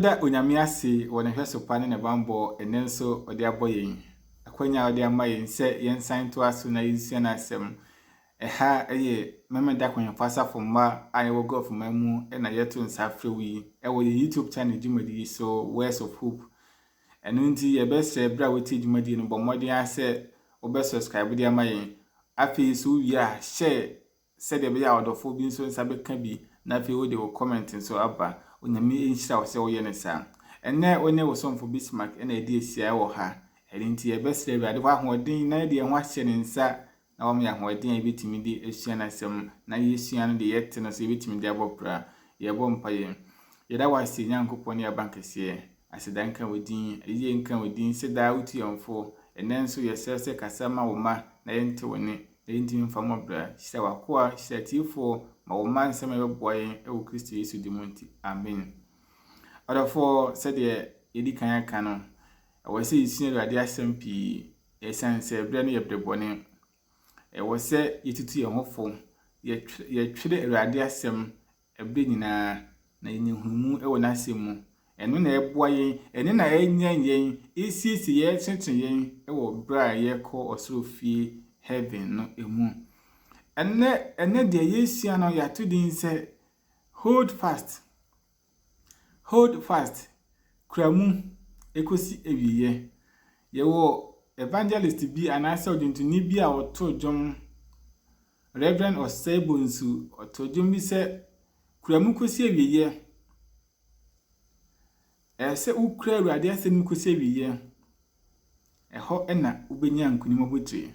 Yɛbɛda onyame ase wɔ ne hwɛsopa ne ne bambɔ ene nso ɔde abɔ yɛn. Akwanya ɔde ama yɛn sɛ yɛnsan to aso na yɛnsua n'asɛm. Ɛha ɛyɛ memeda kwenyefa safomma a yɛwɔ Gulf man mu na yɛto nsa frɛ wi. Ɛwɔ yɛ YouTube channel dwumadi so Words of Hope. Ɛno nti yɛbɛsrɛ bra wɔte dwumadi no bɔ mmɔden asɛ wobɛ subscribe de ama yɛn. Afei so wi a share sɛ de bɛyɛ ɔdɔfo bi nso nsa bɛka bi na afei wo de wo comment nso aba. Onyame enhyira wo sɛ wo yɛ ne saa. Enne onye wo somfo Bismarck na edi esia wɔ ha. Ɛde nti yɛbɛsrɛ Awurade hɔ ahoɔden na de ho ahyɛ ne nsa na wɔn yɛ ahoɔden a yɛbɛtumi de asua n'asɛm na yɛsua no de yɛte no so yɛbɛtumi de abɔpra. Yɛbɔ mpaeɛ. Yɛda wase Nyankopɔn ne abankɛseɛ. Aseda nka wodin, ayiye nka wodin sɛ daa wotu yɛmfo. Enne nso yɛsrɛ sɛ kasa ma wo ma na yɛnte wo ne. Na yɛntimi mfa mɔbra. Hyira wakoa, hyira tiefo ma wo ma nsɛm ɛbɛboa yɛn ɛwɔ Kristo Yesu di mu nti. Amen. Odafo said yedi kan aka no ɛwɔ sɛ yɛsua Awurade asɛm pii ɛsan sɛ bra no yɛbrɛ bɔne ɛwɔ sɛ yɛtutu yɛn ho fo yɛtwere Awurade asɛm ɛbrɛ nyinaa na yɛnhumu ɛwɔ n'asɛm mu ɛno na ɛboa yɛn ɛne na ɛnyan yɛn esiesie yɛn kyekye yɛn ɛwɔ bra a yɛkɔ ɔsoro fie heaven no emu ɛne deɛ yɛsua no yɛato din sɛ hold fast kramu ekosi ewiye yewo evangelist bi anase odintuni bi a oto dwom Reverend Osebonsu oto dwom bi se kramu kosi ewiye se ukra Awurade asem kosi ewiye eho na ubenya nkunim obotire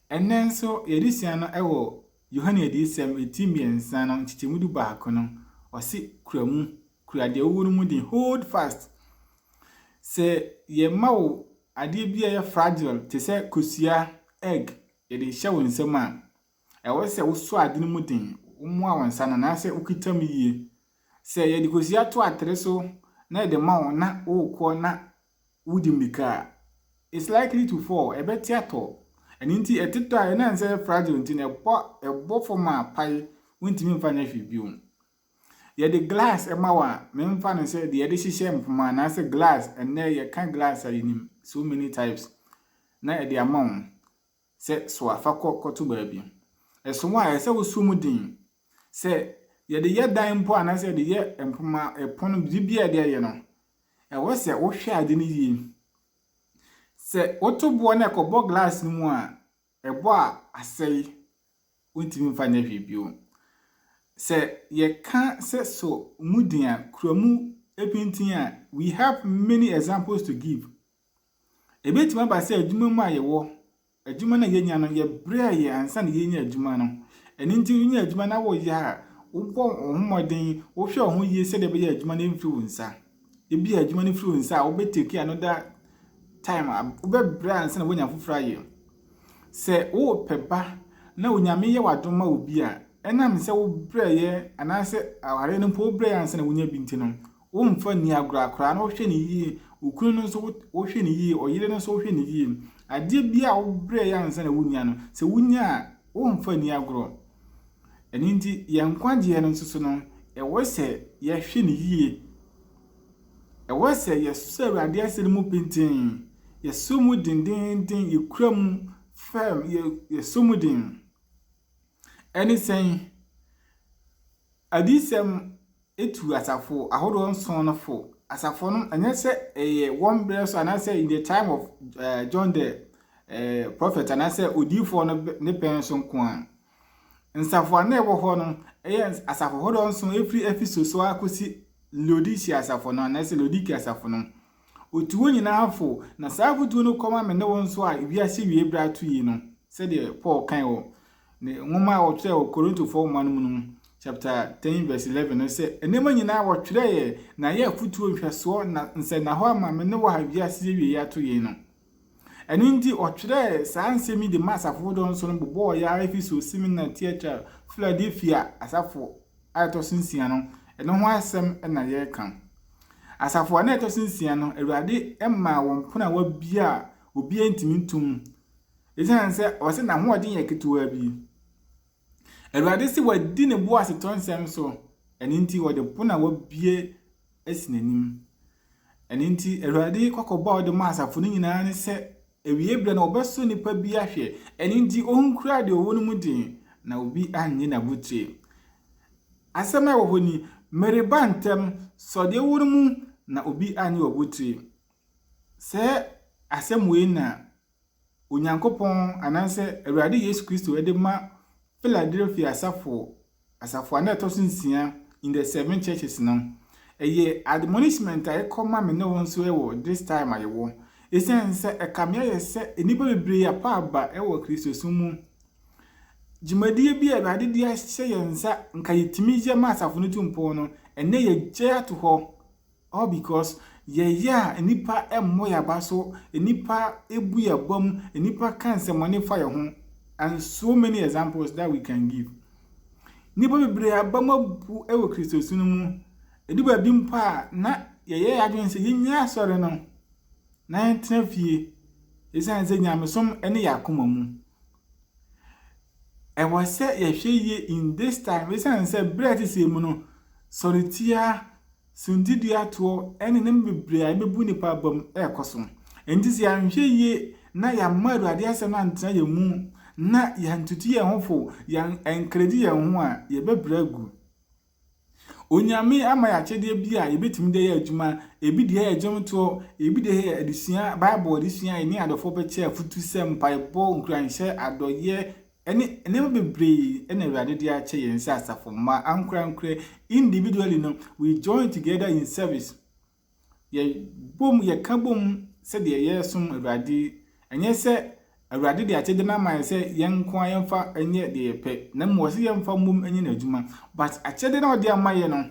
enne nso yerisia no ewo Yohane edisem etimiensa no chichemudu baako no osi kramu kurade owuru mu din hold fast se ye mawo ade bia ye fragile te se kosua egg ye de hye won nsam a ewo se wo so ade no mu din wo a wonsa na na se ukitam yie se ye de kosua to atere so na ye de mawo na wo ko na wudi mika it's likely to fall e beti ato eni nti etito a na nse fragile nti na ebo forma pai wontimi mfa nya hwe biu ye the glass emawa memfa no say the ye hihye mpoma na say glass enne ye kan glass ayinim so many types na e the amount say so afakọ koto baabi eso wa ye say wo so mudin say ye the ye dan mpo na say the ye mpoma epono bibia de ye no e wo say wo hwe ade ni yi say otobo na ekọbọ glass ni mu a ebo a asai wontimi mfa nya hwe bio se ye can say so mudia kromu epintin a we have many examples to give ebetima ba se adwuma mu ayewo adwuma na yenya no ye bra ye ansa na yenya adwuma no eni nti yenya adwuma na wo ya wo ohomodin wo hwe ohun yie se de be ya adwuma na mfiri wonsa ebi adwuma na mfiri wonsa wo beteki another time wo be bra ansa na wonya fofra ye se wo peba na onyame ye wadoma obi a enam se wo breye anase aware no po breye anse na wonya binti no wo mfa ni agrakra na wo hwe ni yie okunu no so wo hwe ni yie oyire no so wo hwe ni yie ade bia wo breye anse na wonya no se wonya wo mfa ni agro eni nti ye nkwaje no nsusu no e wo se ye hwe ni yie e wo se ye so Awurade asere mu pintin ye so mu dindindin ye kuram fam ye so mu din eni sen adisem etu asafo ahodo nson no fo asafo no anya se one breath anase in the time of John the prophet anase odifo no ne penso nko a nsafo na ebo ho no asafo hodo nson efri efisoso akosi Laodicea asafo no anase Laodicea asafo no otuwo nyina afo na safutu no koma me ne won so a wiase wie bra to yi no se de Paul kan wo ne nwoma wo tire wo Korinto 4:1 chapter 10 verse 11 no say enema nyina wo tire ye na ye afutuo hweso na nse na ho ama me ne wo ha wiase wie ya to yi no enu ndi o tire saa nsemi de masafo do nso no bobo ya Efeso seminar theater Philadelphia asafo ato sinsia no eno ho asem na ye kan asafo na ato sinsia no Awurade emma wo mpona wa bia obi antimi ntum ejan se o se na ho odin ye ketewa bi Awurade si wadi ne bo aseton sem so eni nti wo de pona wa bie esinanim eninti Awurade kwakoba ode ma asafo no nyina ne se ewie bre na obeso nipa bi ahwe eninti onkura de owo no mu din na obi anye na butre asema wo honi mereba ntem so de wo mu na obi anye obutre se asemwe na Onyankopon ananse Awurade Yesu Kristo ede ma Philadelphia asafo na etoso nsia in the 7 churches no eye admonishment ay koma me no nso ewo this time ayewo esense ekamya yese enipa bebre apa aba ewo Kristo sumu Jumadie bi Awurade dia hye yensa nka yetimi je ma asafo no tumpo no ene ye gye ato ho all because ya enipa emmo ya baso enipa ebu ya bom enipa kanse money fire ho and so many examples that we can give nipa bebre abamabu ewo Kristo sunu mu ediba bi mpa na ye adwen se yinya asore no na entena fie esanze nyamesom ene yakoma mu e wose ye hweye in this time esanze bread se mu no solitia sundidia to ene nem bebre abebu nipa bam ekoso entisi ya hweye na ya maru ade asem na ntena ye mu na ya ntutu ye hofo ya enkredi ye ho a ye bebra gu onyame ama ya chede bi a yebetimi de ye adwuma ebi de ye adwomto ebi de ye adisua bible adisua eni adofo be che afutu sem paibo nkranhye adoye ene bebre ene Awurade de a che yensa asafo ma ankra individually no we join together in service ye bom ye kabom se de ye som Awurade enye se Awurade de achede na ma se yenko ayemfa enye de yepe na mo se yemfa mum enye na adwuma but achede na ode amaye no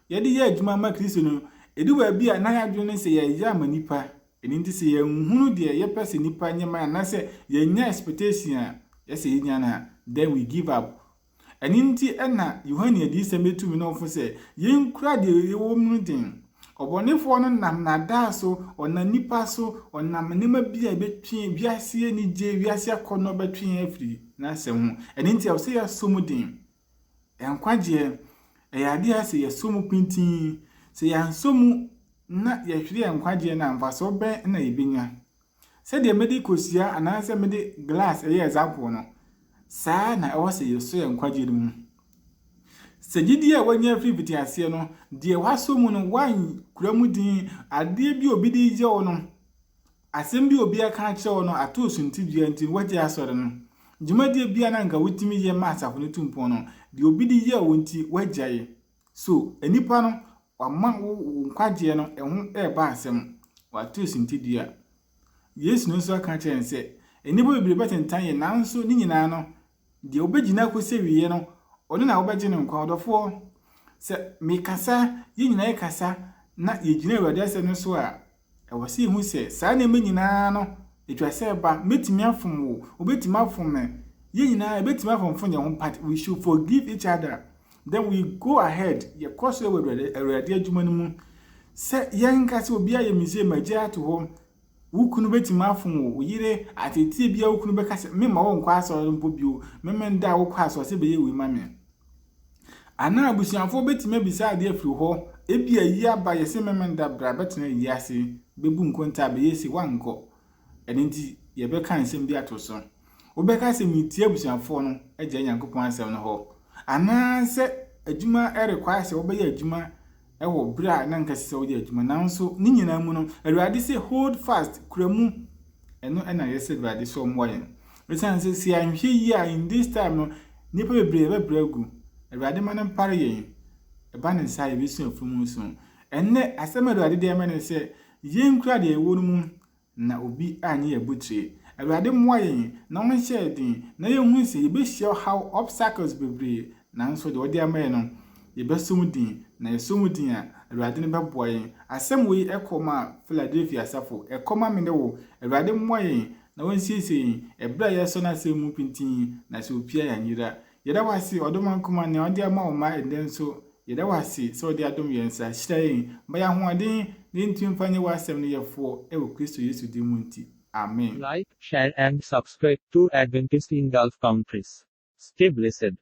ye de ye adwuma ma Kristo no edu ba bi a na ya dwene se ye ya manipa eninti se ye nhunu de ye pese nipa nyema na se ye nya expectation a ye se nya na then we give up eninti ena Yohane adi se metumi no fo se ye nkura de ye wo mu din obonefo no nam na da so ona nipa so onam nema bia betwe biase ni je biase akono betwe afri na sem ho eninti a se ya somudin enkwaje eyade ase ya somu pintin se ya somu na ya hwire enkwaje na amfaso ben na yebenya se de medi kosia ananse medi glass eye example no saa na ewo se yeso enkwaje mu Sejidi a wanya free vitiase no de waso mu no wan kuramu din ade bi obi di je wo no asem bi obi aka che wo no ato suntidua ntin waje asore no jumadi bi ana nka wutimi ye ma asafo no tumpo no de obi di ye wo nti wajaye so enipa no wama nkwaje no eho ba asem wato suntidua Yesu no so aka che nse enipa bibire betentan ye nanso ni nyina no de obegina kose wiye no ono na obeje ne nkwa odofo se mikasa yinyina ekasa na yegina Awurade ase no so a ewose hu se saa na menyina no etwase ba metimi afom wo obetimi afom me yinyina ebetimi afom nye ho part we should forgive each other then we go ahead ye koso Awurade adwuma no mu se yenka se obi aye misie magye ato ho wukunu betimi afom wo yire atete bia wukunu bekase mema wo nkwa aso mpo bio memenda wo kwa aso se be ye wi ma me ana abusianfo betime bisa ade afiri ho ebia yi aba yese memenda bra betena yi ase bebu nkonta be yesi wanko eninti ye beka nsem bi atoso obeka se mitie abusianfo no agya Nyankopon asem no ho ana se adwuma require se obeya adwuma ewo bra na nka se obeya adwuma nanso ni nyina mu no Awurade se hold fast kuramu eno na yese Awurade so moyen resanse si anhwe yi a in this time no nipa bebre agu Awurade manem pare yen eba ne nsa ye besu afumu so enne asem Awurade de ema ne se yenkura de ewo no mu na obi anye ebutre Awurade mmoa yen na won hye din na yehu se ye be hye how obstacles bebre na nso de ode ema no ye besum din na yesum din a Awurade ne beboa yen asem we ekoma Philadelphia asafo ekoma me ne wo Awurade mmoa yen na won siesie ebra ye so na semu pintin na se opia yanyira yeda wasi odomankoma ne ode ama o ma endenso yeda wasi so ode adom yensa hyirayin baya hoaden ne ntumfanye wasem ne yefo ewo Kristo Yesu di munti amen. Like, share and subscribe to Adventist in Gulf Countries. Stay blessed.